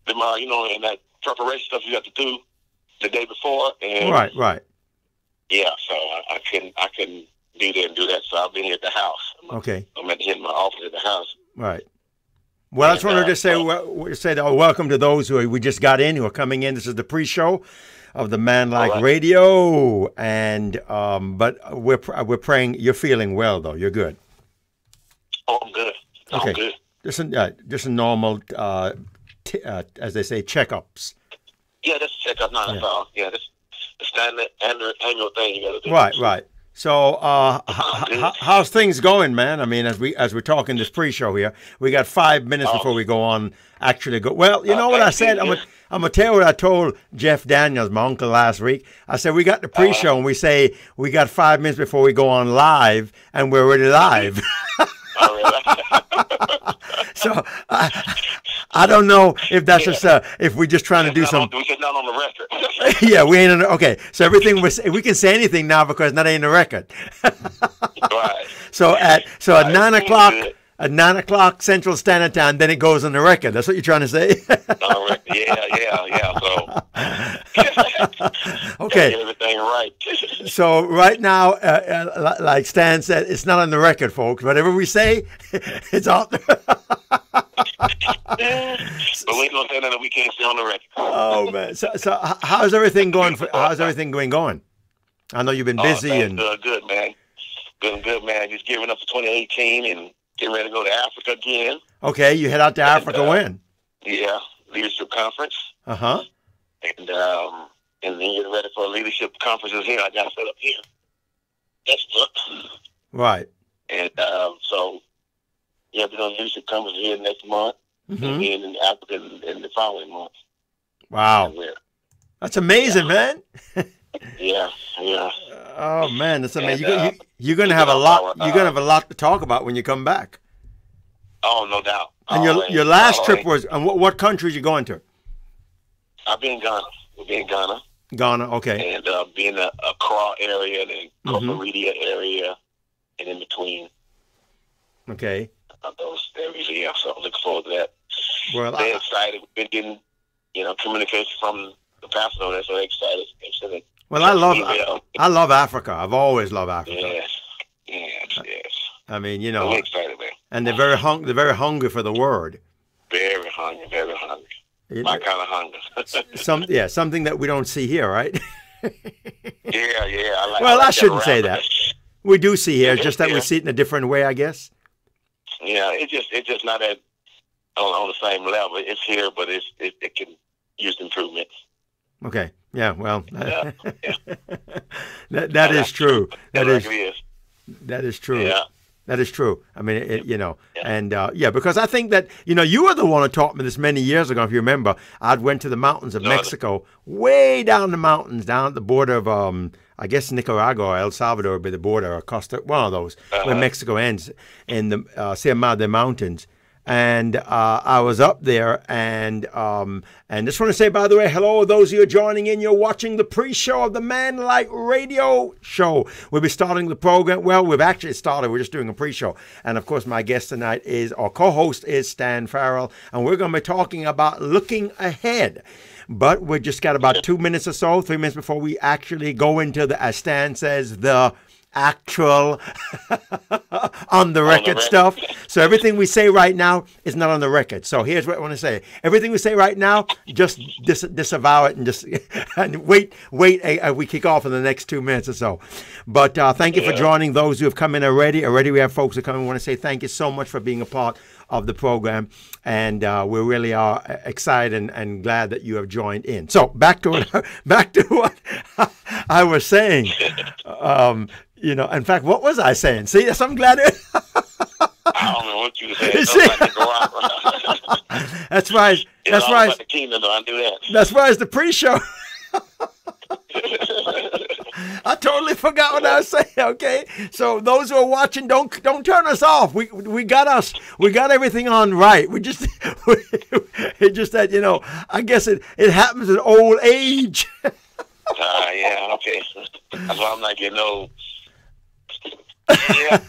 and that preparation stuff you have to do the day before. And right. Yeah, so I couldn't be there and do that. So I've been here at the house. Okay. I'm at my office at the house. Right. Well, I just wanted to say welcome to those who we just got in, who are coming in. This is the pre-show of the Man Like Radio, and but we're praying you're feeling well, though. You're good. Oh, I'm good. Okay. I'm good. Just a normal, as they say, checkups. Yeah, that's a checkup. Not at all. Yeah, that's the standard annual thing you got to do. Right. So, how's things going, man? I mean, as we're talking this pre-show here, we got 5 minutes before we go on. Actually, go well. You know what I said? I'm gonna tell you what I told Jeff Daniels, my uncle, last week. I said we got the pre-show, and we say we got 5 minutes before we go on live, and we're already live. So I don't know if that's just if we're just trying to do some. We get not on the record. Yeah, we ain't on the, okay. So everything we can say anything now because that ain't the record. Right. So at 9 o'clock. At 9 o'clock Central Standard Time, then it goes on the record. That's what you're trying to say? Yeah. So, okay. Get everything right. So right now, like Stan said, it's not on the record, folks. Whatever we say, it's out there. But we ain't gonna say nothing we can't say on the record. Oh man. So how's everything going? How's everything going? I know you've been busy and good, man. Good, man. Just giving up for 2018 and getting ready to go to Africa again. Okay, you head out to Africa when? Yeah, leadership conference. Uh-huh. And then getting ready for leadership conferences here. I got set up here. Next month. Right. And so, yeah, we're on leadership conference here next month, and then in Africa in the following month. Wow. That's amazing, man. Yeah. Oh man, that's amazing. You're gonna have a lot. You're gonna have a lot to talk about when you come back. Oh, no doubt. And your last trip was, and what countries you going to? I've been in Ghana. We've been in Ghana. Ghana, okay. And being in the Accra area, the Costa area, and in between. Okay. Those areas, yeah. So I'm looking forward to that. Well, they're excited. We've been getting, communication from the pastor on that, so they're excited. Well, I love Africa. I've always loved Africa. Yes. I mean, I'm excited, man. And they're very hungry for the word. Very hungry. My kind of hunger. Something that we don't see here, right? Yeah. I shouldn't say that. We do see here, just that we see it in a different way, I guess. Yeah, it's just not on the same level. It's here, but it can use improvement. Okay. Yeah. Well, that is true. That is true. Yeah. That is true. I mean, and because I think that, you were the one who taught me this many years ago. If you remember, I went to the mountains of Mexico, way down the mountains, down at the border of, I guess, Nicaragua or El Salvador would be the border, or Costa, one of those, where Mexico ends, in the Sierra Madre Mountains. And I was up there, and just want to say, by the way, hello, those of you joining in. You're watching the pre-show of the Man Like Radio show. We'll be starting the program. Well, we've actually started. We're just doing a pre-show. And, of course, my guest tonight our co-host is Stan Ferrell, and we're going to be talking about looking ahead. But we've just got about 2 minutes or so, 3 minutes before we actually go into as Stan says, the actual on the record stuff. So everything we say right now is not on the record. So here's what I want to say. Everything we say right now, just disavow it and just and wait. We kick off in the next 2 minutes or so. But thank you for joining those who have come in already. Already we have folks who come in. I want to say thank you so much for being a part of the program. And we really are excited and glad that you have joined in. So back to what I was saying. In fact, what was I saying? See, I'm glad. I don't know what you said. That's why. That's why. That's why it's the pre-show. I totally forgot what I was saying. Okay, so those who are watching, don't turn us off. We got everything on right. We just it's just that I guess it happens in old age. Yeah, okay. That's why I'm not getting old. Yeah.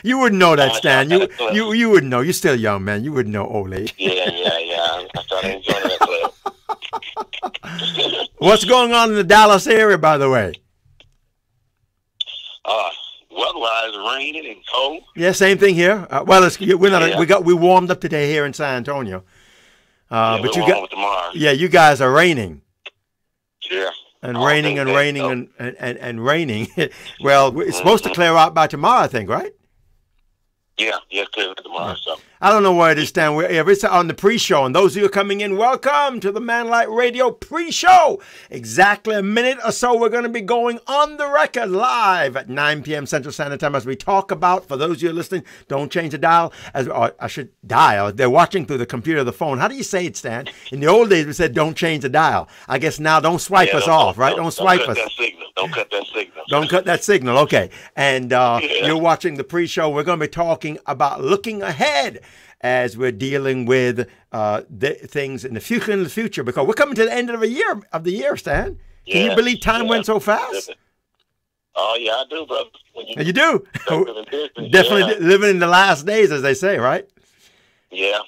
You wouldn't know that, Stan. You wouldn't know. You're still young, man. You wouldn't know old age. Yeah. I started enjoying that club. What's going on in the Dallas area, by the way? Weather-wise, raining and cold. Yeah, same thing here. Well, we warmed up today here in San Antonio. But you guys are raining. Yeah. And raining and raining and raining. Well, it's supposed to clear out by tomorrow, I think, right? Yeah, clear tomorrow. So I don't know where it is, Stan. It's on the pre-show, and those of you coming in, welcome to the Manlight Radio pre-show. Exactly a minute or so, we're going to be going on the record live at 9 p.m. Central Standard Time as we talk about, for those of you listening, don't change the dial. I should dial. They're watching through the computer or the phone. How do you say it, Stan? In the old days, we said don't change the dial. I guess now don't swipe us off, right? Don't swipe us. Don't cut that signal. Don't cut that signal. Okay. And you're watching the pre-show. We're going to be talking about looking ahead as we're dealing with things in the future, because we're coming to the end of the year, Stan. Can you believe time went so fast? Oh, yeah, I do, brother. You do? Definitely living in the last days, as they say, right? Yeah,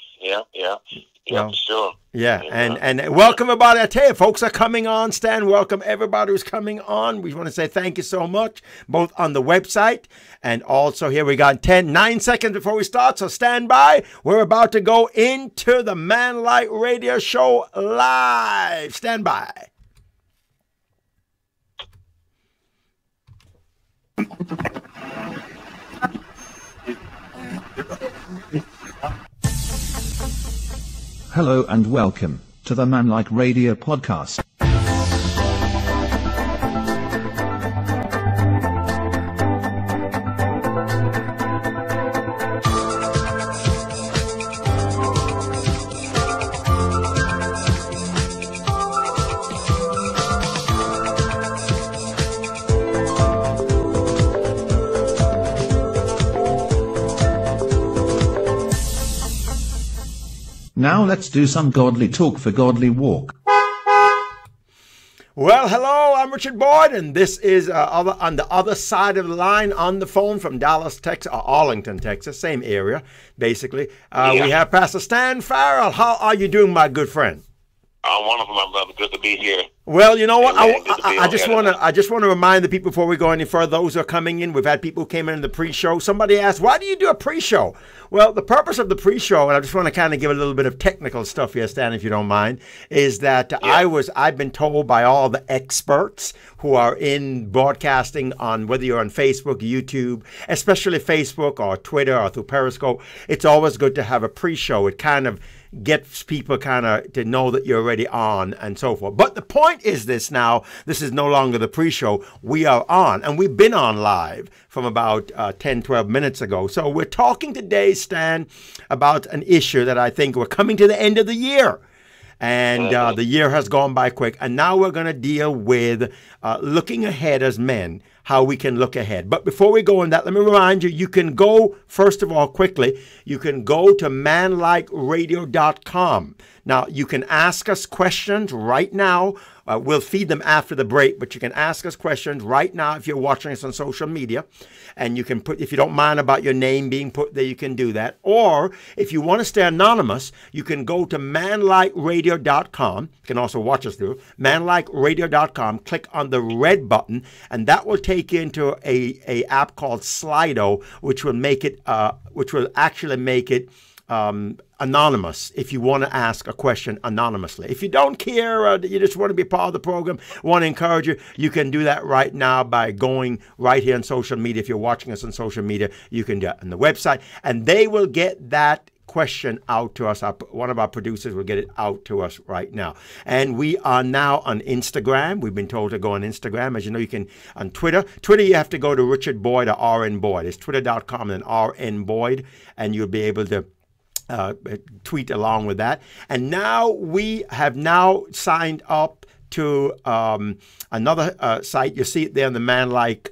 for sure. Yeah, and welcome everybody. I tell you, folks are coming on. Stan, welcome everybody who's coming on. We want to say thank you so much, both on the website and also here. We got 9 seconds before we start, so stand by. We're about to go into the Manlight Radio Show live. Stand by. Hello and welcome to the Manlike Radio podcast. Now let's do some godly talk for godly walk. Well, hello, I'm Richard Boyd, and this is on the other side of the line on the phone from Dallas, Texas, or Arlington, Texas, same area, basically. We have Pastor Stan Ferrell. How are you doing, my good friend? I'm wonderful, my brother. Good to be here. Well, you know what? I just want to remind the people before we go any further. Those who are coming in, we've had people who came in the pre-show. Somebody asked, "Why do you do a pre-show?" Well, the purpose of the pre-show, and I just want to kind of give a little bit of technical stuff here, Stan, if you don't mind, is that I've been told by all the experts who are in broadcasting on whether you're on Facebook, YouTube, especially Facebook or Twitter or through Periscope, it's always good to have a pre-show. It kind of gets people kind of to know that you're already on and so forth. But the point is this now, this is no longer the pre-show. We are on, and we've been on live from about 10, 12 minutes ago. So we're talking today, Stan, about an issue that I think we're coming to the end of the year. And the year has gone by quick. And now we're going to deal with looking ahead as men, how we can look ahead. But before we go on that, let me remind you, you can go, first of all, quickly, you can go to manlikeradio.com. Now, you can ask us questions right now. We'll feed them after the break, but you can ask us questions right now if you're watching us on social media. And you can put, if you don't mind about your name being put there, you can do that. Or if you want to stay anonymous, you can go to manlikeradio.com. You can also watch us through manlikeradio.com. Click on the red button, and that will take you into a app called Slido, which will make it, which will actually make it anonymous if you want to ask a question anonymously. If you don't care, you just want to be part of the program, want to encourage you, you can do that right now by going right here on social media. If you're watching us on social media, you can do it on the website, and they will get that question out to us. One of our producers will get it out to us right now. And we are now on Instagram. We've been told to go on Instagram. As you know, you can on Twitter. Twitter, you have to go to Richard Boyd or RN Boyd. It's twitter.com and RN Boyd, and you'll be able to tweet along with that. And now we have now signed up to another site. You see it there on the Manlike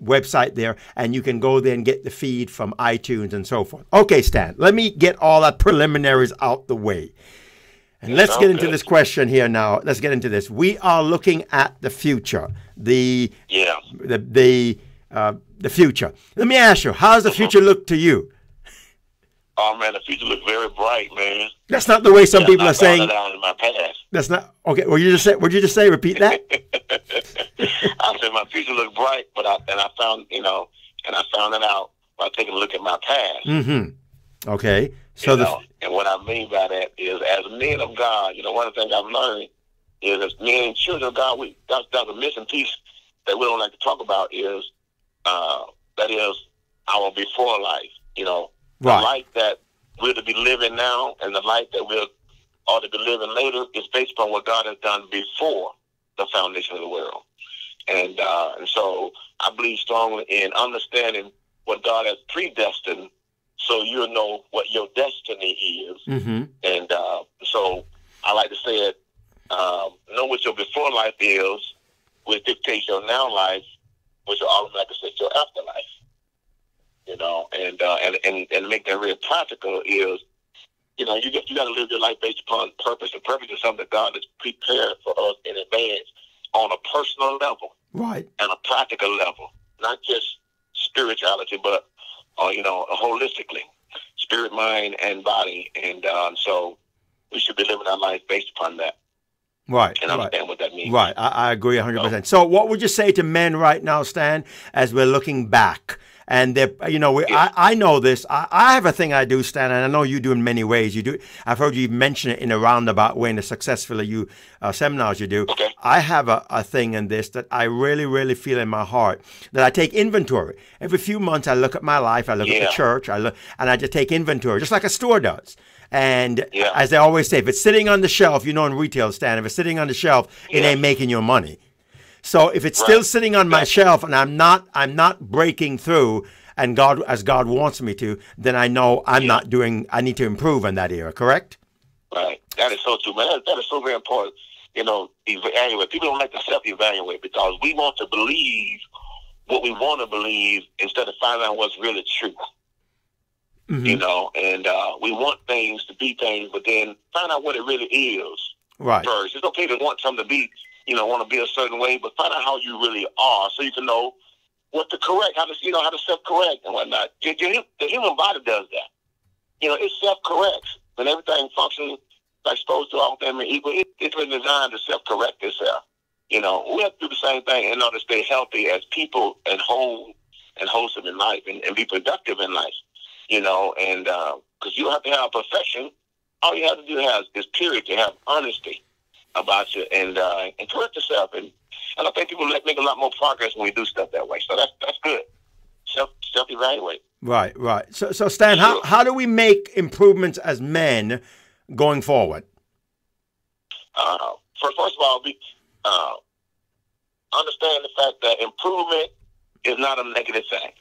website there, and you can go there and get the feed from iTunes and so forth. Okay, Stan, let me get all that preliminaries out the way. And let's get into this question here now. Let's get into this. We are looking at the future. The future. Let me ask you, how does the future look to you? Oh man, the future looks very bright, man. That's not the way some people are saying. Down in my past. That's not okay. Well, you just said. What did you just say? Repeat that. I said my future looked bright, but I found it out by taking a look at my past. Mm-hmm. Okay. So and what I mean by that is, as men of God, one of the things I've learned is, as men and children of God, that's a missing piece that we don't like to talk about is that is our before life. The life that we're to be living now and the life that we're ought to be living later is based upon what God has done before the foundation of the world. And so I believe strongly in understanding what God has predestined, so you'll know what your destiny is. Mm-hmm. And so I like to say it, know what your before life is, which dictates your now life, which will automatically set your afterlife. And make that real practical is, you got to live your life based upon purpose. The purpose is something that God has prepared for us in advance on a personal level, right, and a practical level, not just spirituality, but holistically, spirit, mind, and body. And so we should be living our life based upon that. Right. And understand what that means. Right. I agree 100%. So what would you say to men right now, Stan, as we're looking back? And I know this. I have a thing I do, Stan, and I know you do in many ways. You do. I've heard you mention it in a roundabout way in the Successful You seminars you do. Okay. I have a thing in this that I really, really feel in my heart, that I take inventory. Every few months I look at my life, I look at the church, and I just take inventory, just like a store does. And as they always say, if it's sitting on the shelf, in retail, Stan, if it's sitting on the shelf, it ain't making your money. So if it's still sitting on my shelf and I'm not breaking through, and as God wants me to, then I know I'm not doing. I need to improve in that area. Correct? Right. That is so true, man. That is so very important. Evaluate. People don't like to self-evaluate because we want to believe what we want to believe instead of finding out what's really true. Mm-hmm. And we want things to be things, but then find out what it really is. Right. First, it's okay to want something to be, want to be a certain way, but find out how you really are, so you can know what to correct, how to self-correct and whatnot. The human body does that. It self-corrects when everything functions like supposed to, all them equal. It's been designed to self-correct itself. We have to do the same thing in order to stay healthy as people and whole and wholesome in life and be productive in life. And because you don't have to have perfection. All you have to do is period, to have honesty about you and correct yourself. And I think people make a lot more progress when we do stuff that way. So that's good. Self-evaluate. Right. So Stan, how do we make improvements as men going forward? First of all, understand the fact that improvement is not a negative thing.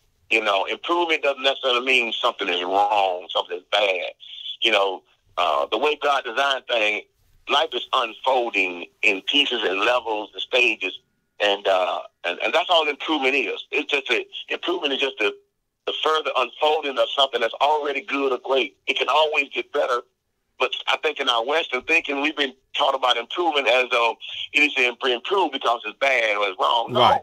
Improvement doesn't necessarily mean something is wrong, something is bad. The way God designed things, life is unfolding in pieces and levels and stages, and that's all improvement is. It's just improvement is just the further unfolding of something that's already good or great. It can always get better, but I think in our Western thinking, we've been taught about improvement as though it is to improve because it's bad or it's wrong. No. Right.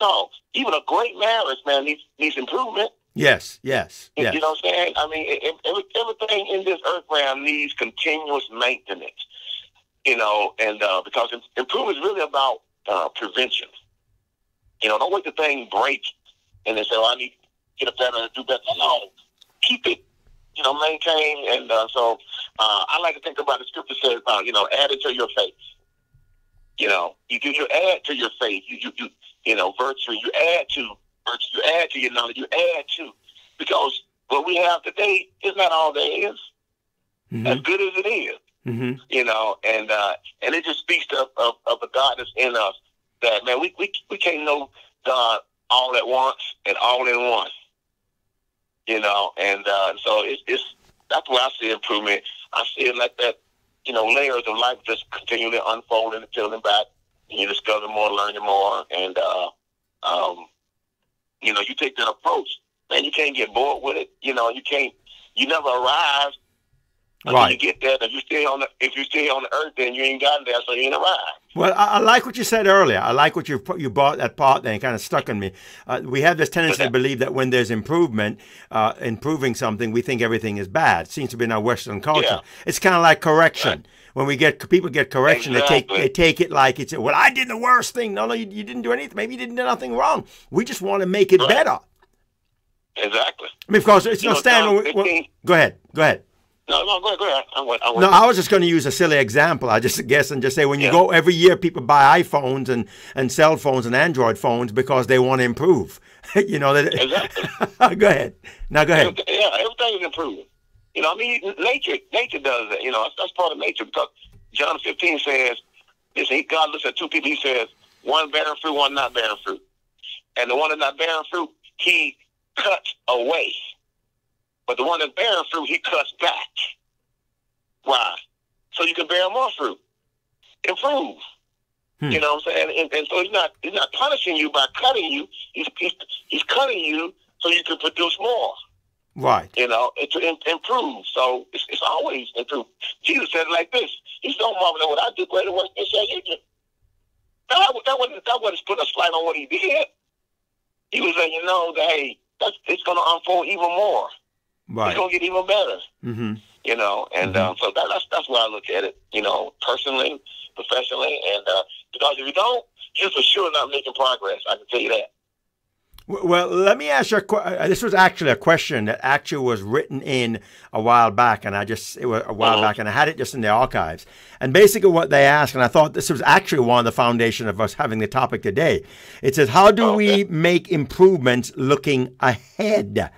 No, even a great marriage, man, needs improvement. Yes. You know what I'm saying? I mean, everything in this earth realm needs continuous maintenance. And because improvement is really about prevention. Don't wait the thing break and then say, "Oh, I need to get better and do better." No, keep it, maintain. And so I like to think about the scripture says, add it to your faith. You add to your faith. Virtue. You add to virtue. You add to your knowledge. You add to, because what we have today is not all there is. Mm-hmm. As good as it is. Mm-hmm. And it just speaks of the God that's in us. That, man, we can't know God all at once and all in one. So it's that's where I see improvement. I see it like that. Layers of life just continually unfolding and peeling back. And you discover more, learning more, and you take that approach. Man, you can't get bored with it. You never arrive. Until Right. you get there, if you stay on the earth, then you ain't gotten there, so you ain't arrived. Well, I like what you said earlier. I like what you brought that part there and kind of stuck in me. We have this tendency to believe that when there's improvement, improving something, we think everything is bad. It seems to be in our Western culture. Yeah. It's kind of like correction. Right. When people get correction, Exactly. they take it like it's, well, I did the worst thing. No, you didn't do anything. Maybe you didn't do nothing wrong. We just want to make it Right. better. Exactly. I mean, because it's You not know, standing. John, Go ahead. No, go ahead. No, I was just going to use a silly example. I just guess and just say when you Yeah. go every year, people buy iPhones and cell phones and Android phones because they want to improve. You know that. Exactly. Go ahead. Now go ahead. Yeah, everything is improving. You know, I mean, nature does that. You know, that's part of nature because John 15 says, listen, God looks at two people. He says, one bearing fruit, one not bearing fruit. And the one that's not bearing fruit, he cuts away. But the one that's bearing fruit, he cuts back. Why? So you can bear more fruit. Improve. You know what I'm saying? And so he's not punishing you by cutting you. He's cutting you so you can produce more. Right. You know, to improve. So it's always improve. Jesus said it like this. He said, don't marvel at what I do, greater works than shall you do. That wasn't putting a slight on what he did. He was letting you know that, hey, it's going to unfold even more. Right. It's going to get even better. Mm-hmm. You know, and so that's why I look at it, you know, personally, professionally, and because if you don't, you're for sure not making progress. I can tell you that. Well, let me ask you this was actually a question that actually was written in a while back, and it was a while back, and I had it just in the archives. And basically what they asked, and I thought this was actually one of the foundation of us having the topic today. It says, how do we make improvements looking ahead?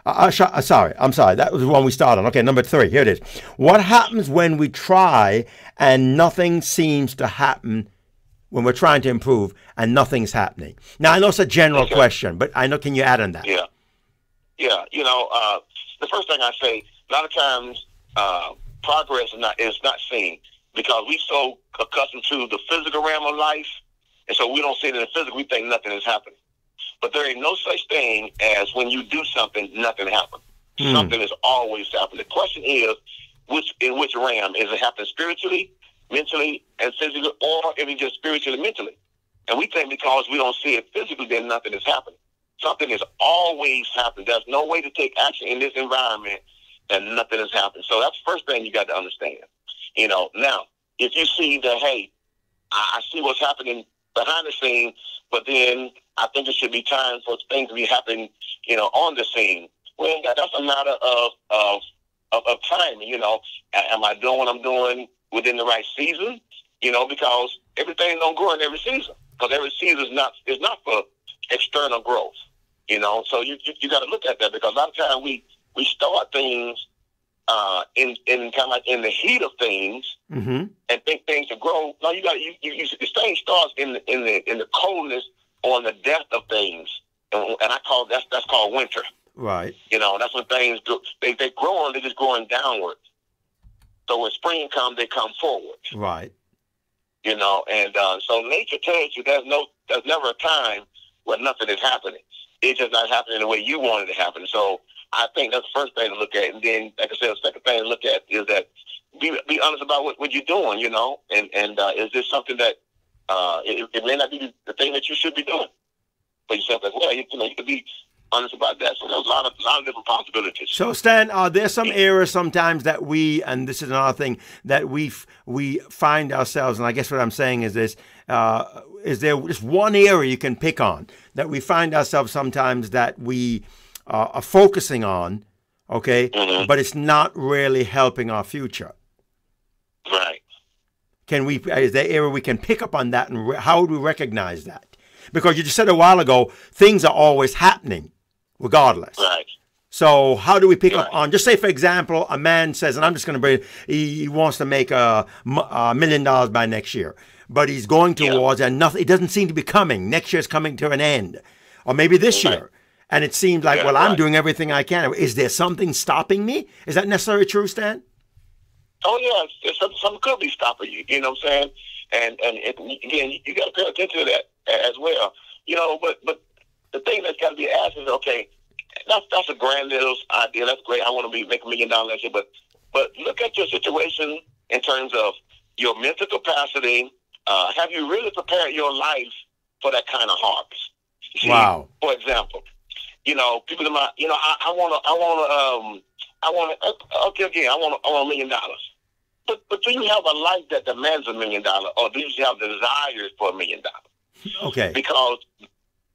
I'm sorry. That was the one we started on. Okay, number 3. Here it is. What happens when we try and nothing seems to happen when we're trying to improve and nothing's happening? Now, I know it's a general question, but I know, can you add on that? Yeah. Yeah. You know, the first thing I say, a lot of times progress is not seen because we're so accustomed to the physical realm of life, and so we don't see it in the physical. We think nothing is happening. But there ain't no such thing as when you do something, nothing happens. Something is always happening. The question is, in which realm? Is it happening spiritually, mentally, and physically, or is it just spiritually, mentally? And we think because we don't see it physically, then nothing is happening. Something is always happening. There's no way to take action in this environment and nothing is happening. So that's the first thing you got to understand. You know, now, if you see that, hey, I see what's happening behind the scene, but then I think it should be time for things to be happening, you know, on the scene. Well, that's a matter of timing, you know. Am I doing what I'm doing within the right season? You know, because everything don't grow in every season. Because every season is not for external growth, you know. So you got to look at that because a lot of times we start things in kind of like in the heat of things and think things to grow. No, this thing starts in the coldness or in the depth of things, and I call that's called winter. Right. You know, that's when things do. They grow and they're just growing downward. So when spring comes, they come forward. Right. You know, and so nature tells you there's never a time where nothing is happening. It's just not happening the way you want it to happen. So I think that's the first thing to look at. And then, like I said, the second thing to look at is that be honest about what you're doing, you know, and is this something that it may not be the thing that you should be doing for yourself as well. You know, you can be honest about that. So there's a lot of different possibilities. So Stan, are there some areas sometimes that and this is another thing that we find ourselves, and I guess what I'm saying is this, is there just one area you can pick on that we find ourselves sometimes that we are focusing on, okay, but it's not really helping our future? Right. Is there area we can pick up on that, and how do we recognize that? Because you just said a while ago, things are always happening, regardless. Right. So how do we pick up on, just say, for example, a man says, and I'm just going to bring, he wants to make $1 million by next year, but he's going towards, and nothing, it doesn't seem to be coming. Next year's coming to an end, or maybe this year. And it seems like, well, I'm doing everything I can. Is there something stopping me? Is that necessarily true, Stan? Oh, yeah. Something could be stopping you. You know what I'm saying? And again, you got to pay attention to that as well. You know, but the thing that's got to be asked is, okay, that's a grandiose idea. That's great. I want to make $1 million next year. But But look at your situation in terms of your mental capacity. Have you really prepared your life for that kind of harvest? See, Wow. For example, people in my, I want $1 million. But do you have a life that demands $1 million, or do you have desires for $1 million? Okay. Because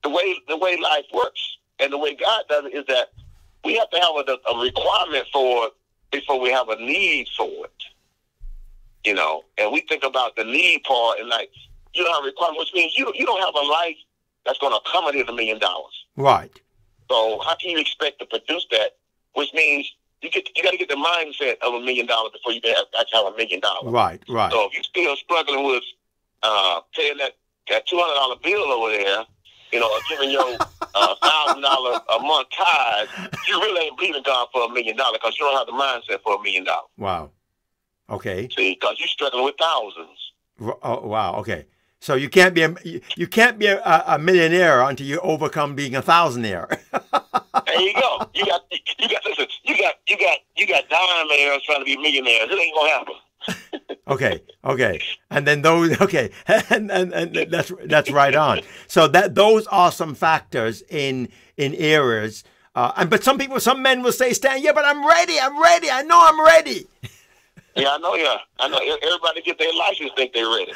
the way life works and the way God does it is that we have to have a requirement for it before we have a need for it. And we think about the need part and like you don't have a requirement, which means you don't have a life that's going to accommodate $1 million. Right. So how can you expect to produce that? Which means you got to get the mindset of $1 million before you can actually have $1 million. Right. Right. So if you're still struggling with paying that $200 bill over there, or giving your $1,000 a month tithe, you really ain't believing God for $1 million because you don't have the mindset for $1 million. Wow. Okay. See, because you're struggling with thousands. Oh, wow. Okay. So you can't be a millionaire until you overcome being a thousandaire. There you go. You got diamond trying to be millionaires. It ain't gonna happen. Okay. And then those, and that's right on. So those are some factors in areas. But some men will say, Stan, yeah, but I'm ready. I know I'm ready. Yeah, I know. Everybody get their license, think they're ready.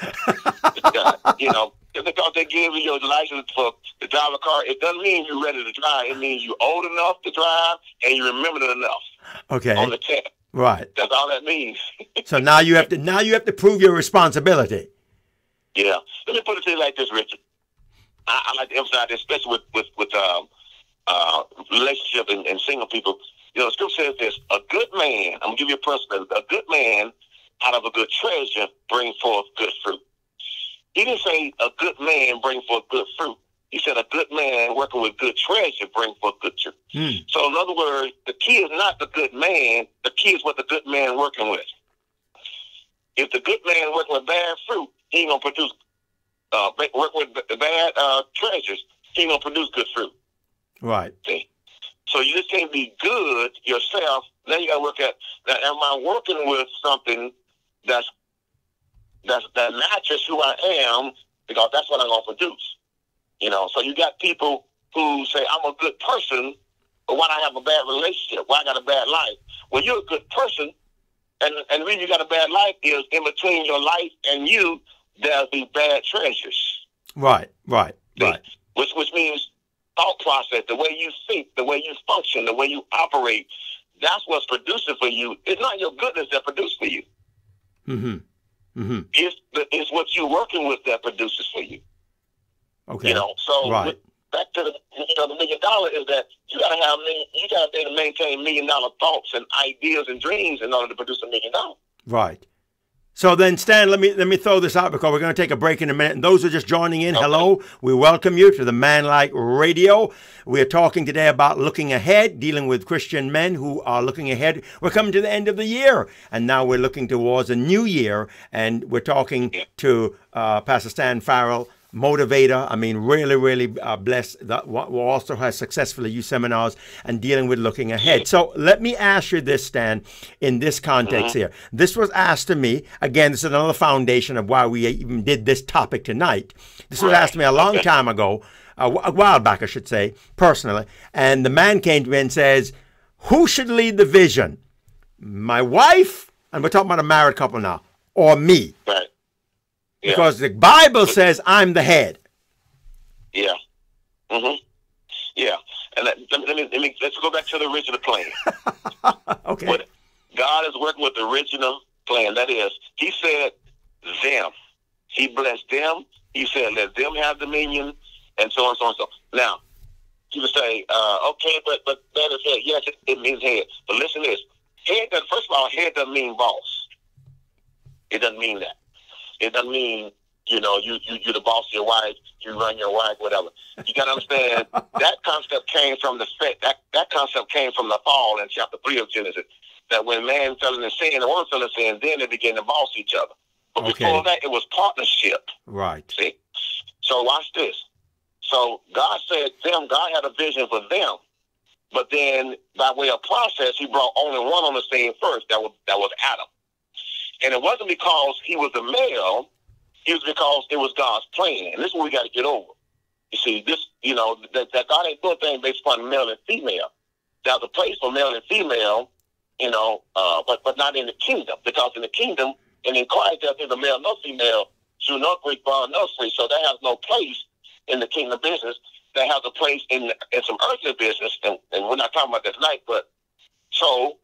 Because they give you your license for to drive a car, it doesn't mean you're ready to drive. It means you're old enough to drive and you remember it enough. Okay. On the test. Right. That's all that means. So now you have to prove your responsibility. Yeah. Let me put it to you like this, Richard. I like to emphasize this, especially with relationship and single people. The scripture says this: a good man, I'm gonna give you a person, a good man out of a good treasure bring forth good fruit. He didn't say a good man bring forth good fruit. He said a good man working with good treasure bring forth good fruit. So in other words, the key is not the good man, the key is what the good man working with. If the good man working with bad fruit, he ain't gonna produce work with the bad treasures, he ain't gonna produce good fruit. Right. See? So you just can't be good yourself. Then you gotta work at, am I working with something that matches who I am, because that's what I'm gonna produce. So you got people who say I'm a good person, but why do I have a bad relationship? Why I got a bad life? Well, you're a good person, and the reason you got a bad life is in between your life and you, there'll be bad treasures. Right. Which means thought process, the way you think, the way you function, the way you operate, that's what's producing for you. It's not your goodness that produces for you. It's what you're working with that produces for you. Okay. So right. Back to the $1 million is that you gotta be able to maintain $1 million thoughts and ideas and dreams in order to produce $1 million. Right. So then, Stan, let me throw this out because we're going to take a break in a minute. And those who are just joining in, hello. We welcome you to the Man Like Radio. We are talking today about looking ahead, dealing with Christian men who are looking ahead. We're coming to the end of the year, and now we're looking towards a new year. And we're talking to Pastor Stan Ferrell, Motivator. I mean, really blessed that we also has successfully used seminars and dealing with looking ahead. So let me ask you this, Stan, in this context here. This was asked to me. Again, this is another foundation of why we even did this topic tonight. This was asked to me a long time ago, a while back, I should say, personally. And the man came to me and says, who should lead the vision? My wife, and we're talking about a married couple now, or me? Right. Yeah. Because the Bible says I'm the head. Yeah. Yeah. And let's go back to the original plan. Okay. But God is working with the original plan. That is, he said them. He blessed them. He said, let them have dominion, and so on and so on and so on. Now, people say, okay, but that is head. Yes, it means head. But listen to this. Head, first of all, head doesn't mean boss. It doesn't mean that. It doesn't mean, you're the boss of your wife, you run your wife, whatever. You got to understand, that concept came from that concept came from the fall in chapter 3 of Genesis. That when man fell into sin and the woman fell into sin, then they began to boss each other. But before that, it was partnership. Right. See? So watch this. So God said them, God had a vision for them. But then, by way of process, he brought only one on the scene first. That was Adam. And it wasn't because he was a male. It was because it was God's plan. And this is what we got to get over. You see, that God ain't doing things based upon male and female. There's a place for male and female, but not in the kingdom. Because in the kingdom, and in Christ, there's neither male nor female, Jew nor Greek, bond nor free. So that has no place in the kingdom business. That has a place in some earthly business. And we're not talking about that tonight. But so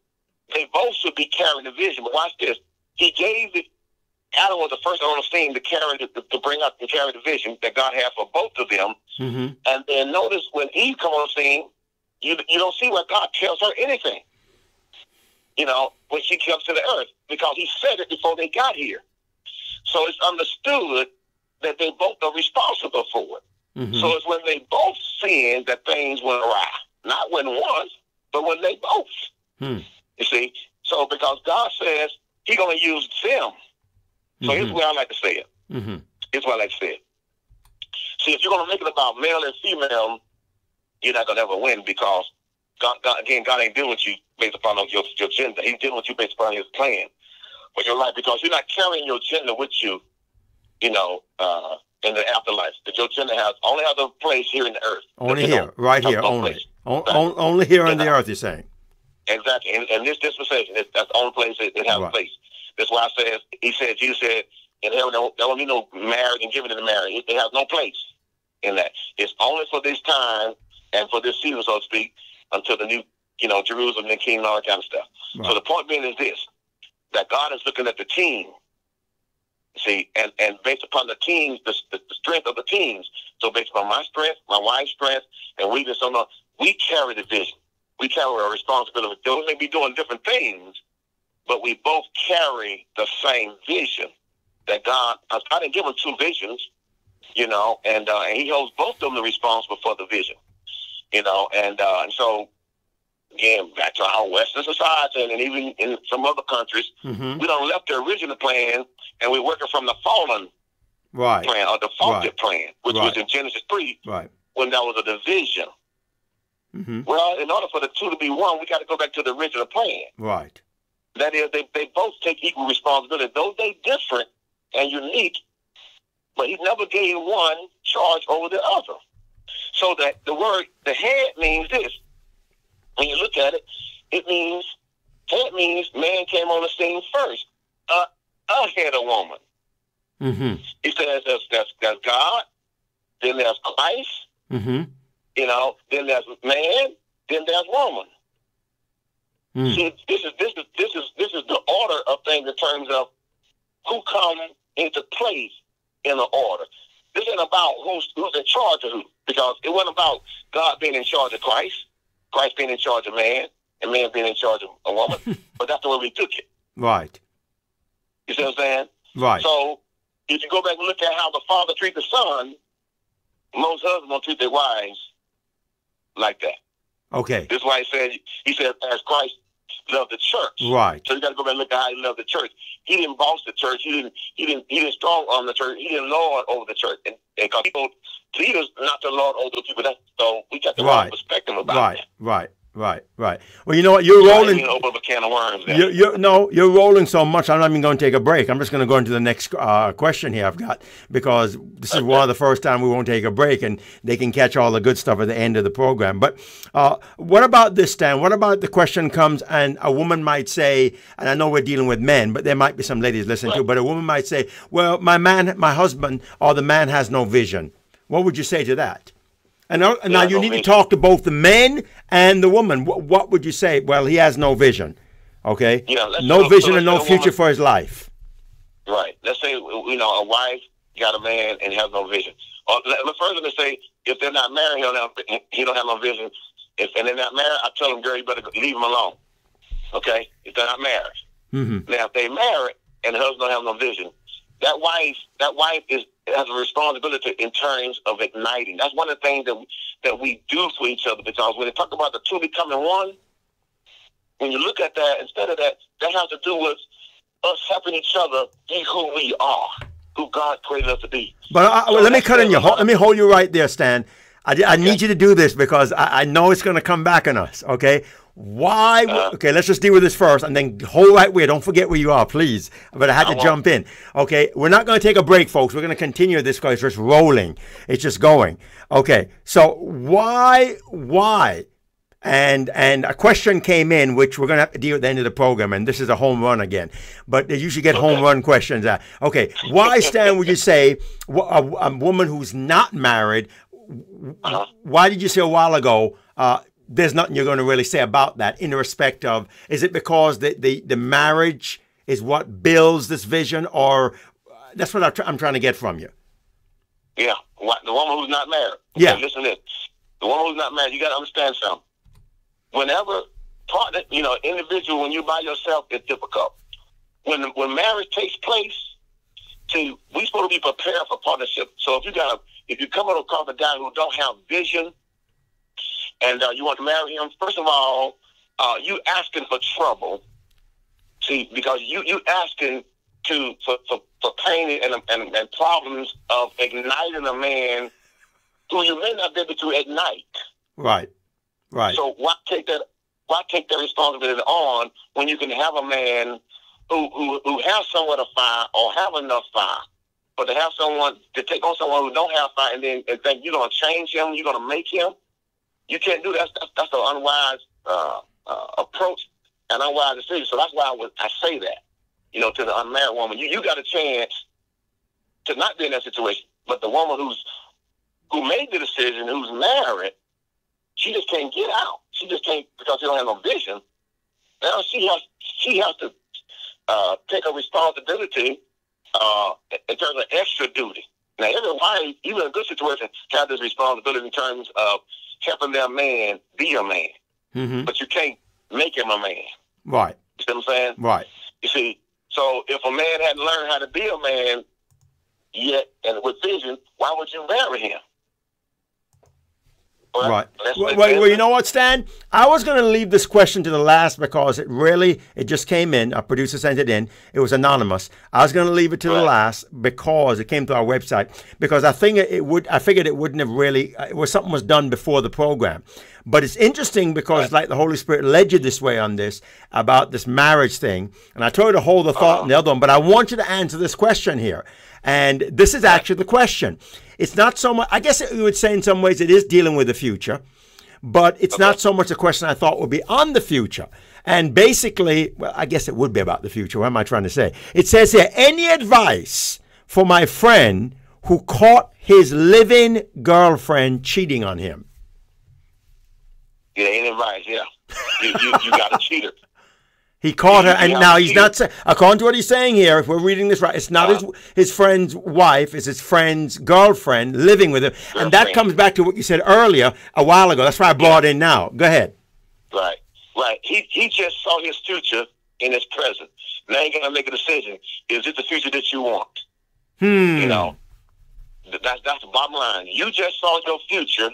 they both should be carrying the vision. But watch this. He gave it. Adam was the first on the scene to bring up and carry the vision that God had for both of them. Mm-hmm. And then notice when Eve come on the scene, you don't see where God tells her anything. When she comes to the earth, because he said it before they got here. So it's understood that they both are responsible for it. Mm-hmm. So it's when they both sin that things went awry. Not when one, but when they both. You see? So because God says he's going to use them. So here's the way I like to say it. Mm-hmm. Here's what I like to say it. See, if you're going to make it about male and female, you're not going to ever win, because God ain't dealing with you based upon your gender. He's dealing with you based upon his plan for your life, because you're not carrying your gender with you, in the afterlife. That your gender only has a place here in the earth. Only here, right here, only. Only here on the earth, you're saying. Exactly. And this dispensation, that's the only place it has a place. That's why Jesus said, in heaven, there won't be no marriage and giving in the marriage. It has no place in that. It's only for this time and for this season, so to speak, until the new, Jerusalem and King and all that kind of stuff. Right. So the point being is this, that God is looking at the team, see, and based upon the teams, the strength of the teams. So based upon my strength, my wife's strength, and weakness, we carry the vision. We carry our responsibility. Those may be doing different things, but we both carry the same vision that God didn't give them two visions, and he holds both of them responsible for the vision, and so, again, back to our Western society and even in some other countries, we don't left the original plan and we're working from the fallen plan or the faulted plan, which was in Genesis 3, when there was a division. Well, in order for the two to be one, we got to go back to the original plan. Right. That is, they both take equal responsibility. Though they different and unique, but he never gave one charge over the other. So that the head means this. When you look at it, head means man came on the scene first. A head of woman. He says that's God, then there's Christ, then there's man, then there's woman. See, this is the order of things in terms of who come into place in the order. This ain't about who's in charge of who, because it wasn't about God being in charge of Christ being in charge of man, and man being in charge of a woman. But that's the way we took it. Right. You see what I'm saying? Right. So if you go back and look at how the father treats the son, most husbands don't treat their wives like that. Okay. This is why he said, as Christ loved the church. Right. So you got to go back and look at how he loved the church. He didn't boss the church. He didn't strong arm the church. He didn't lord over the church. And because people, leaders, not to lord over the people. So we got the wrong perspective about that. Right. Well, you know what? You're rolling. Open up a can of worms. You're rolling so much. I'm not even going to take a break. I'm just going to go into the next question here I've got, because this is one of the first time we won't take a break, and they can catch all the good stuff at the end of the program. But what about this, Stan? What about the question comes and a woman might say, and I know we're dealing with men, but there might be some ladies listening too, but a woman might say, well, my husband or the man has no vision. What would you say to that? And now you need to talk to both the men and the woman. What would you say? Well, he has no vision. Okay? No vision and no future for his life. Right. Let's say, a wife got a man and has no vision. Or first, let me say, if they're not married, he don't have no vision. If they're not married, I tell them, girl, you better leave him alone. Okay? If they're not married. Now, if they're married and the husband don't have no vision, that wife has a responsibility in terms of igniting. That's one of the things that we do for each other, because when they talk about the two becoming one, when you look at that, instead of that has to do with us helping each other be who we are, who God created us to be. But let me cut in you. Let me hold you right there, Stan. I need you to do this because I know it's going to come back on us, okay? Why? Okay, let's just deal with this first and then hold right where. Don't forget where you are, please. But I had to jump in. Okay, we're not going to take a break, folks. We're going to continue this because it's just rolling. It's just going. Okay, so why? And a question came in, which we're going to have to deal at the end of the program, and this is a home run again. But they usually get home run questions. Okay, why, Stan, would you say a woman who's not married, why did you say a while ago there's nothing you're going to really say about that in respect of, is it because the marriage is what builds this vision, or that's what I'm trying to get from you? Yeah, the woman who's not married. Okay, yeah. Listen to this. The woman who's not married, you got to understand something. Whenever partner, individual, when you're by yourself, it's difficult. When marriage takes place, we're supposed to be prepared for partnership. So if you come across a guy who don't have vision, and you want to marry him, first of all, you asking for trouble. See, because you asking for pain and problems of igniting a man who you may not be able to ignite. Right. Right. So why take that responsibility on when you can have a man who has somewhat of fire or have enough fire, but to have someone to take on someone who don't have fire and then think you're gonna change him, you're gonna make him. You can't do that. That's an unwise approach and unwise decision. So that's why I say that, to the unmarried woman, you got a chance to not be in that situation. But the woman who made the decision, who's married, she just can't get out. She just can't, because she don't have no vision. Now she has to take a responsibility in terms of extra duty. Now every wife, even in a good situation, has this responsibility in terms of helping their man be a man. Mm-hmm. But you can't make him a man. Right. You see what I'm saying? Right. You see, so if a man hadn't learned how to be a man yet and with vision, why would you marry him? Right. Well, you know what, Stan? I was going to leave this question to the last because it just came in. A producer sent it in. It was anonymous. I was going to leave it to the last because it came to our website. Because I figured it wouldn't have really. It was something was done before the program. But it's interesting because like the Holy Spirit led you this way on this about this marriage thing. And I told you to hold the thought in the other one. But I want you to answer this question here. And this is actually the question. It's not so much, I guess you would say in some ways it is dealing with the future, but it's not so much a question I thought would be on the future. And basically, well, I guess it would be about the future. What am I trying to say? It says here, any advice for my friend who caught his living girlfriend cheating on him? Yeah, any advice, yeah. You got a cheater. He caught her, and now he's not saying, according to what he's saying here, if we're reading this right, it's not his friend's wife, it's his friend's girlfriend living with him. And that comes back to what you said earlier a while ago. That's why I brought in now. Go ahead. Right. He just saw his future in his present. Now he's going to make a decision. Is it the future that you want? That's the bottom line. You just saw your future,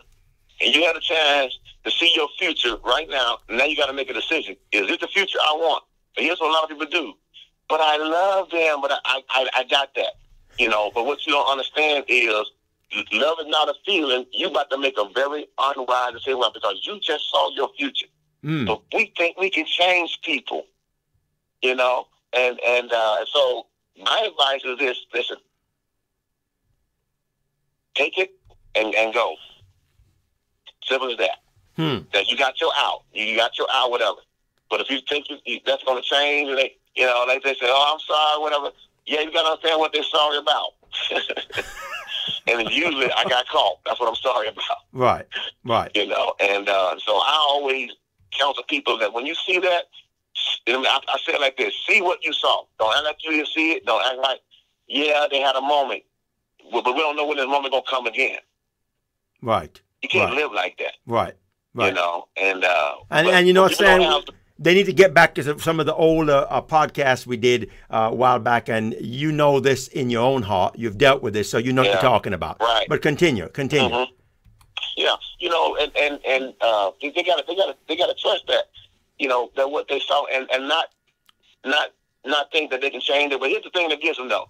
and you had a chance to see your future right now. Now you got to make a decision. Is it the future I want? And here's what a lot of people do. But I love them, but I got that. But what you don't understand is love is not a feeling. You about to make a very unwise decision because you just saw your future. But we think we can change people, and so my advice is this: listen, take it and go. Simple as that. That you got your out. You got your out, whatever. But if you think that's going to change, like they say, oh, I'm sorry, whatever. Yeah, you got to understand what they're sorry about. And usually I got caught. That's what I'm sorry about. Right. And so I always counsel people that when you see that, I say it like this: see what you saw. Don't act like you didn't see it. Don't act like, yeah, they had a moment, but we don't know when this moment gonna come again. Right. You can't live like that. Right. And you know what, Stan? They need to get back to some of the older podcasts we did a while back, and you know this in your own heart. You've dealt with this, so you know what you're talking about. Right. But continue. Mm-hmm. Yeah, and they gotta trust that, that what they saw, and not think that they can change it. But here's the thing that gets them though.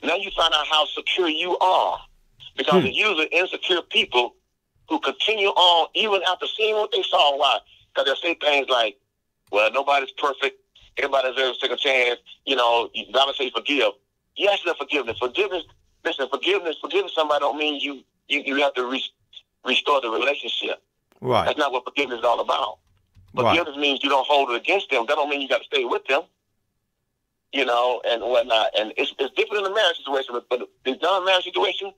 Now you find out how secure you are, because it's usually insecure people who continue on even after seeing what they saw. Why? Because they'll say things like, well, nobody's perfect. Everybody deserves a second chance. You know, you gotta say forgive. Yes, the forgiveness. Listen, forgiving somebody don't mean you have to restore the relationship. Right. That's not what forgiveness is all about. Forgiveness means you don't hold it against them. That don't mean you got to stay with them. You know, and whatnot. And it's different in a marriage situation, but the non-marriage situation,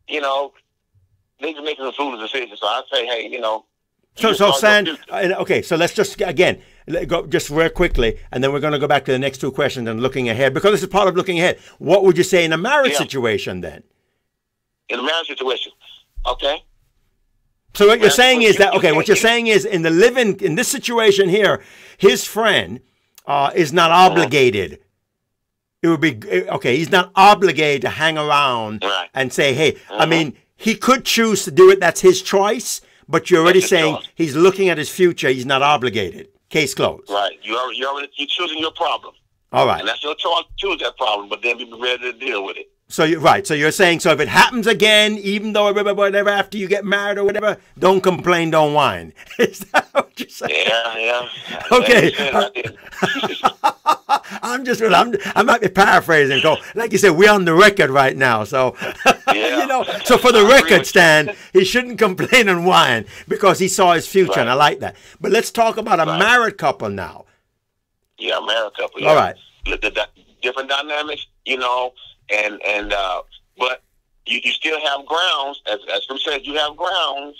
you know, they just making a foolish decision. So I say, hey, you know. So Stan, okay, so let's just, again, go just real quickly, and then we're going to go back to the next two questions and looking ahead, because this is part of looking ahead. What would you say in a marriage situation then? In a marriage situation, okay. So what you're saying is that, okay, what you're saying is in this situation here, his friend is not obligated. It would be, okay, he's not obligated to hang around and say, hey, I mean, he could choose to do it. That's his choice. But you're already saying he's looking at his future. He's not obligated. Case closed. Right. You're choosing your problem. All right. And that's your choice to choose that problem, but then be ready to deal with it. So you're right. So you're saying, so if it happens again, even though whatever after you get married or whatever, don't complain, don't whine. Is that what you're saying? Yeah. Okay. I might be paraphrasing. Like you said, we're on the record right now. So, you know, so for the record, Stan, he shouldn't complain and whine because he saw his future, and I like that. But let's talk about a married couple now. Yeah, married couple. Yeah. All right. The different dynamics, you know. But you still have grounds, as Chris said, you have grounds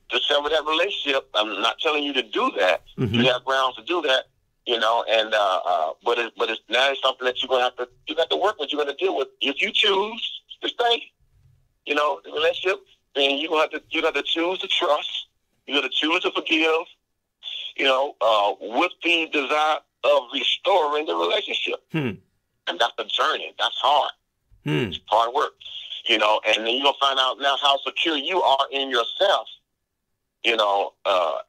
to sever that relationship. I'm not telling you to do that. You have grounds to do that, you know. And but it's now something that you have to work with. You're going to deal with. If you choose to stay, you know, the relationship, then you have to choose to trust. You got to choose to forgive. You know, with the desire of restoring the relationship. And that's a journey. That's hard. It's hard work, you know. And then you're gonna find out now how secure you are in yourself, you know,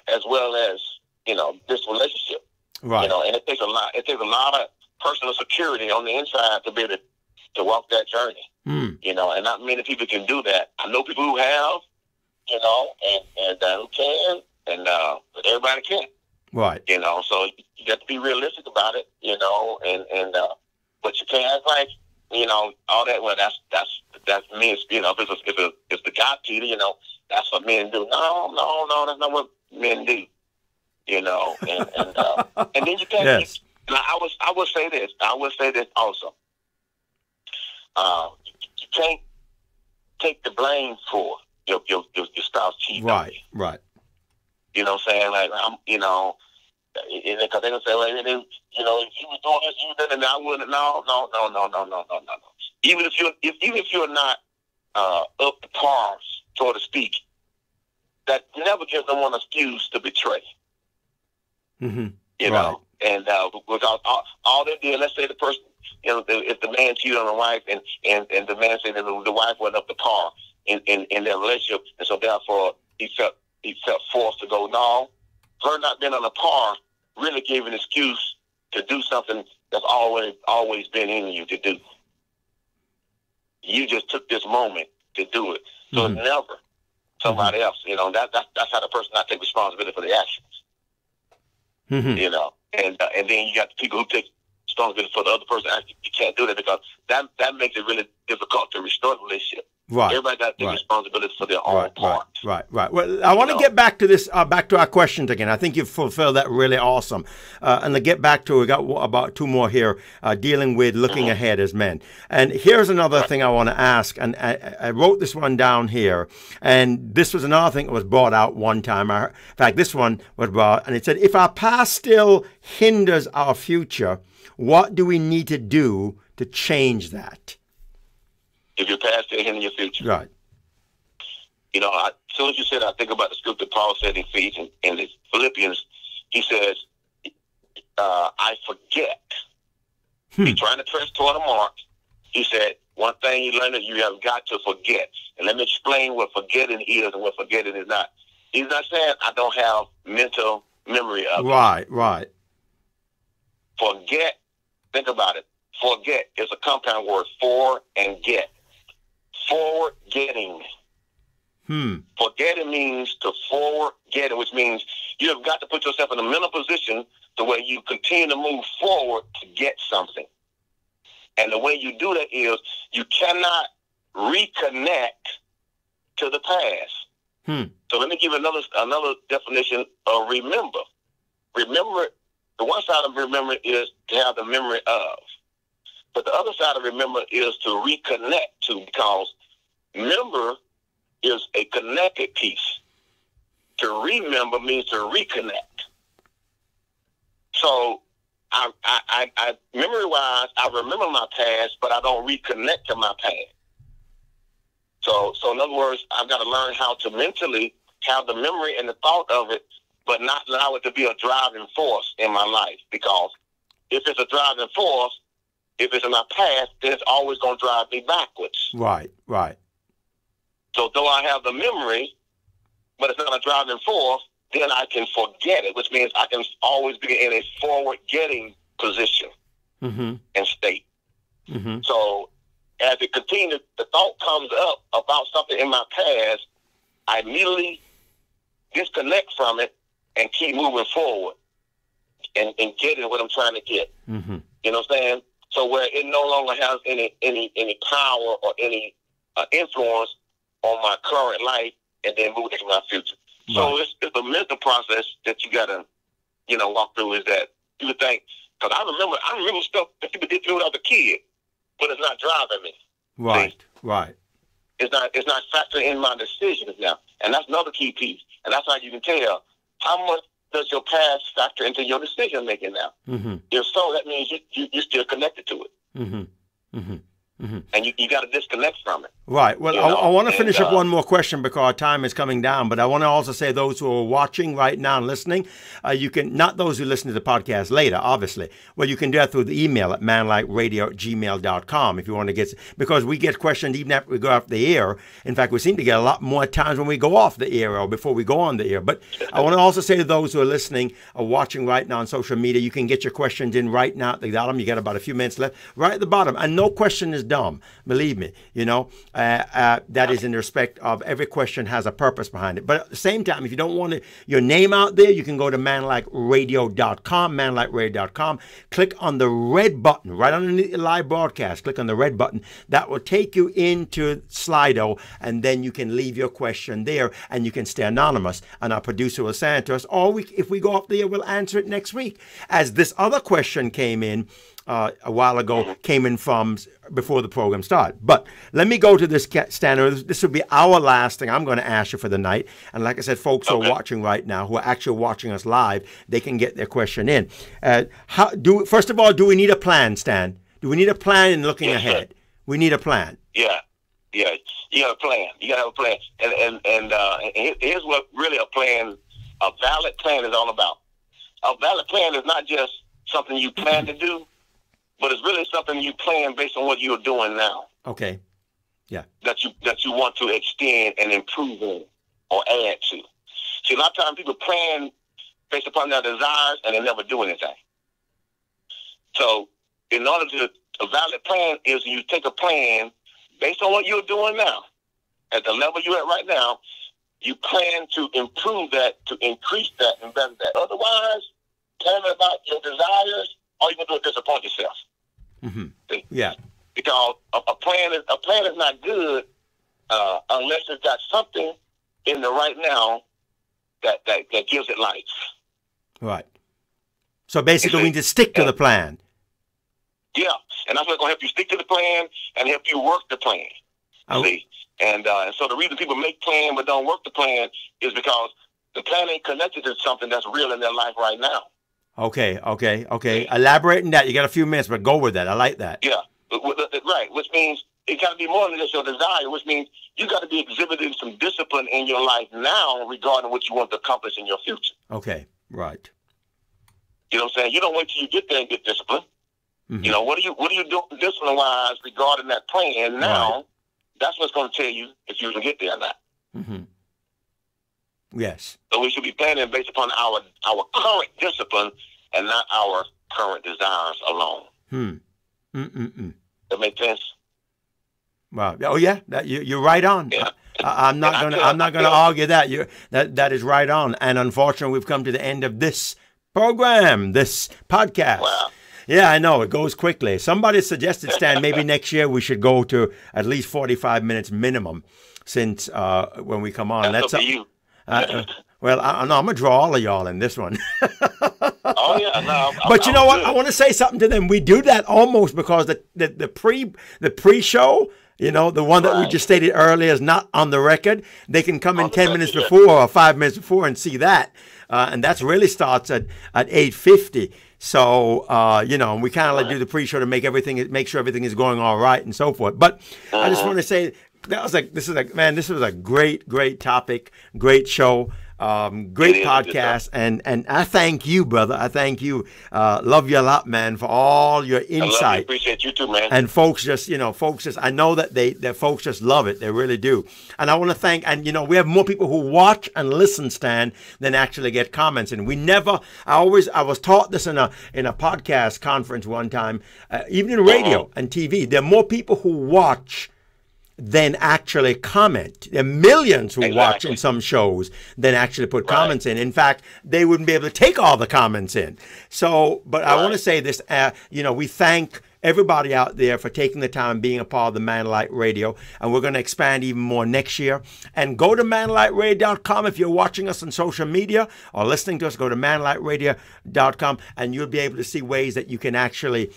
as well as, you know, this relationship. Right. You know, and it takes a lot. It takes a lot of personal security on the inside to be able to walk that journey. You know, and not many people can do that. I know people who have, you know, and who can, and but everybody can't. Right. You know, so you got to be realistic about it. You know, and but you can't act like, you know, all that. Well, that's men. You know, if the guy cheated, you know, that's what men do. No, that's not what men do. You know, and then you can't. Yes. I would say this. I would say this also. You can't take the blame for your spouse cheating. Right. You know what I'm saying? Like, you know. Because they're gonna say, well, you know, if you was doing this, you did it, and I wouldn't. No. Even if you're not up to par, so to speak, that never gives them one excuse to betray. You know, and without all they did, let's say the person, you know, if the man cheated on the wife, and the man said that the wife wasn't up to par in their relationship, and so therefore he felt forced to go. No. Her not being on a par really gave an excuse to do something that's always been in you to do. You just took this moment to do it. So it's never somebody else. You know, that's how the person not take responsibility for the actions. You know, and then you got the people who take responsibility for the other person. You can't do that because that makes it really difficult to restore the relationship. Right. Everybody got to take responsibility for their own part. Right. Well, I want to get back to this, back to our questions again. I think you've fulfilled that really awesome. And to get back to, we got about two more here, dealing with looking ahead as men. And here's another thing I want to ask. And I wrote this one down here. And this was another thing that was brought out one time. In fact, this one was brought, and it said, if our past still hinders our future, what do we need to do to change that? If your past still hindering your future. Right. You know, as soon as you said, I think about the scripture Paul said in Ephesians and the Philippians. He says, I forget. He's trying to press toward a mark. He said, one thing you learn is you have got to forget. And let me explain what forgetting is and what forgetting is not. He's not saying I don't have mental memory of it. Right. Forget, think about it. Forget is a compound word, for and get. Forgetting. Forgetting means to forget it, which means you have got to put yourself in a mental position the way you continue to move forward to get something. And the way you do that is you cannot reconnect to the past. So let me give another definition of remember. Remember, the one side of remember is to have the memory of. But the other side of remember is to reconnect to, because remember is a connected piece. To remember means to reconnect. So I memory-wise, I remember my past, but I don't reconnect to my past. So in other words, I've got to learn how to mentally have the memory and the thought of it, but not allow it to be a driving force in my life. Because if it's a driving force, if it's in my past, then it's always going to drive me backwards. Right. So though I have the memory, but it's not a driving force, then I can forget it, which means I can always be in a forward-getting position and state. So as it continues, the thought comes up about something in my past, I immediately disconnect from it and keep moving forward and getting what I'm trying to get. You know what I'm saying? So where it no longer has any power or any influence on my current life, and then moving into my future. Right. So it's a mental process that you gotta, walk through. Is that you would think, because I remember stuff that people did through when I was a kid, but it's not driving me. Right. See? Right. It's not factoring in my decisions now, and that's another key piece. And that's how you can tell how much does your past factor into your decision making now. If so, that means you're still connected to it. And you got to disconnect from it. Right. Well, I want to finish up one more question because our time is coming down. But I want to also say those who are watching right now and listening, you can, not those who listen to the podcast later, obviously. Well, you can do that through the email at manlikeradio@gmail.com if you want to get, because we get questioned even after we go off the air. In fact, we seem to get a lot more times when we go off the air or before we go on the air. But I want to also say to those who are listening or watching right now on social media, you can get your questions in right now at the bottom. You got about a few minutes left right at the bottom. And no question is dumb. Believe me, that is in respect of every question has a purpose behind it. But at the same time, if you don't want your name out there, you can go to manlikeradio.com, manlikeradio.com. Click on the red button right underneath the live broadcast. Click on the red button. That will take you into Slido, and then you can leave your question there, and you can stay anonymous, and our producer will send it to us. Or if we go up there, we'll answer it next week. As this other question came in a while ago, came in from before the program started. But let me go to this standard. This will be our last thing I'm going to ask you for the night. And like I said, folks who are watching right now, who are actually watching us live, they can get their question in. First of all, do we need a plan, Stan? Do we need a plan in looking ahead? Sir. We need a plan. Yeah. You got a plan. You got to have a plan. And here's what really a valid plan is all about. A valid plan is not just something you plan to do, but it's really something you plan based on what you're doing now. Okay. Yeah. That you want to extend and improve on or add to. See, a lot of times people plan based upon their desires and they never do anything. So in order to, a valid plan is you take a plan based on what you're doing now. At the level you're at right now, you plan to improve that, to increase that, and better that. Otherwise, planning about your desires, all you're going to do is disappoint yourself. Yeah. Because a plan is not good unless it's got something in the right now that gives it life. Right. So basically, we need to stick to the plan. Yeah, and that's what's going to help you stick to the plan and help you work the plan. See, and so the reason people make plan but don't work the plan is because the plan ain't connected to something that's real in their life right now. Okay. Elaborate on that. You got a few minutes, but go with that. I like that. Yeah, right. Which means it got to be more than just your desire. Which means you got to be exhibiting some discipline in your life now regarding what you want to accomplish in your future. Okay, right. You know what I'm saying? You don't wait till you get there and get discipline. You know, what are you doing discipline-wise regarding that plan now? Right. That's what's going to tell you if you can get there or not. Yes. So we should be planning based upon our current discipline and not our current desires alone. That make sense? Wow. Oh, yeah. You're right on. Yeah. I'm not gonna argue that. That is right on. And unfortunately, we've come to the end of this program, this podcast. Wow. Yeah, I know. It goes quickly. Somebody suggested, Stan, maybe next year we should go to at least 45 minutes minimum since when we come on. That's up to you. Well, I'm going to draw all of y'all in this one. Oh, yeah. No, but you know what? I want to say something to them. We do that almost because the pre-show, you know, the one that we just stated earlier is not on the record. They can come in 10 minutes before or 5 minutes before and see that. And that's really starts at 8:50. So, you know, we kind of like do the pre-show to make sure everything is going all right and so forth. But I just want to say this was a great topic, great show. Great podcast, and I thank you, brother. I thank you. Love you a lot, man, for all your insight. I appreciate you too, man. And folks just, I know that folks just love it. They really do. And I want to thank, and we have more people who watch and listen, Stan, than actually get comments. And I was taught this in a podcast conference one time, even in radio and TV. There are more people who watch than actually comment. There are millions who watch in some shows than actually put comments in. In fact, they wouldn't be able to take all the comments in. So, but I want to say this, we thank everybody out there for taking the time and being a part of the Manlight Radio. And we're going to expand even more next year. And go to manlightradio.com if you're watching us on social media or listening to us. Go to manlightradio.com and you'll be able to see ways that you can actually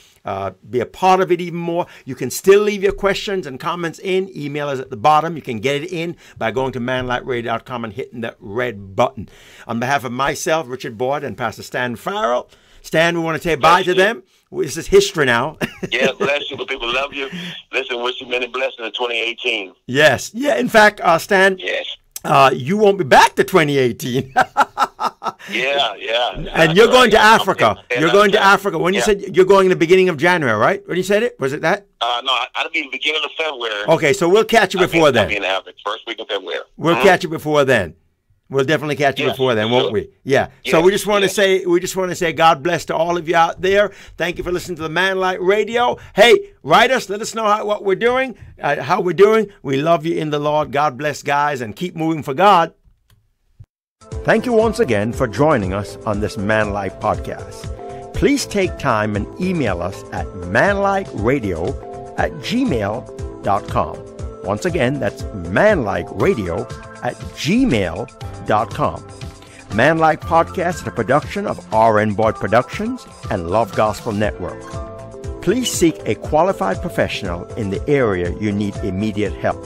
be a part of it even more. You can still leave your questions and comments in. Email is at the bottom. You can get it in by going to manlightradio.com and hitting that red button. On behalf of myself, Richard Boyd, and Pastor Stan Ferrell, Stan, we want to say bye to them. This is history now. Yeah, bless you. The people love you. Listen, wish you many blessings in 2018. Yes. Yeah, in fact, Stan, you won't be back to 2018. Yeah. And you're going to Africa. You're going to Africa. When you said you're going in the beginning of January, right? When you said it? Was it that? No, I'll be in the beginning of February. Okay, so we'll catch you before then. I'll be in Africa, first week of February. We'll catch you before then. We'll definitely catch you before then, won't we? Yeah. So we just want to say God bless to all of you out there. Thank you for listening to the Manlight Radio. Hey, write us. Let us know how we're doing. We love you in the Lord. God bless, guys, and keep moving for God. Thank you once again for joining us on this Manlight podcast. Please take time and email us at manlightradio@gmail.com. Once again, that's manlightradio@gmail.com. Manlight Podcast is a production of R.N. Boyd Productions and Love Gospel Network. Please seek a qualified professional in the area you need immediate help.